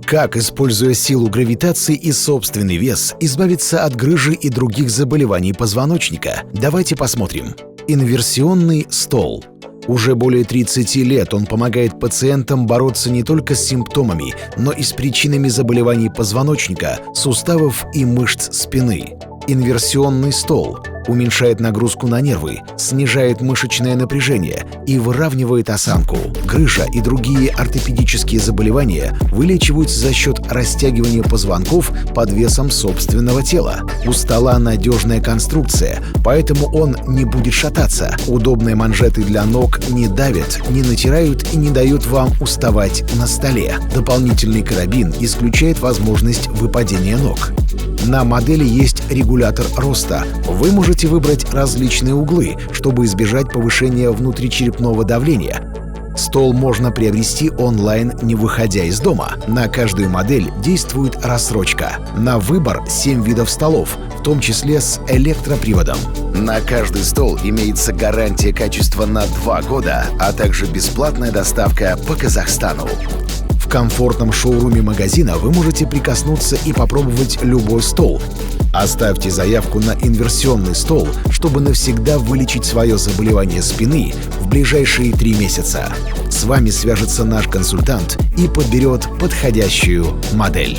Как, используя силу гравитации и собственный вес, избавиться от грыжи и других заболеваний позвоночника? Давайте посмотрим. Инверсионный стол. Уже более 30 лет он помогает пациентам бороться не только с симптомами, но и с причинами заболеваний позвоночника, суставов и мышц спины. Инверсионный стол уменьшает нагрузку на нервы, снижает мышечное напряжение и выравнивает осанку. Грыжа и другие ортопедические заболевания вылечиваются за счет растягивания позвонков под весом собственного тела. У стола надежная конструкция, поэтому он не будет шататься. Удобные манжеты для ног не давят, не натирают и не дают вам уставать на столе. Дополнительный карабин исключает возможность выпадения ног. На модели есть регулятор роста. Вы можете выбрать различные углы, чтобы избежать повышения внутричерепного давления. Стол можно приобрести онлайн, не выходя из дома. На каждую модель действует рассрочка. На выбор 7 видов столов, в том числе с электроприводом. На каждый стол имеется гарантия качества на 2 года, а также бесплатная доставка по Казахстану. В комфортном шоуруме магазина вы можете прикоснуться и попробовать любой стол. Оставьте заявку на инверсионный стол, чтобы навсегда вылечить свое заболевание спины в ближайшие 3 месяца. С вами свяжется наш консультант и подберет подходящую модель.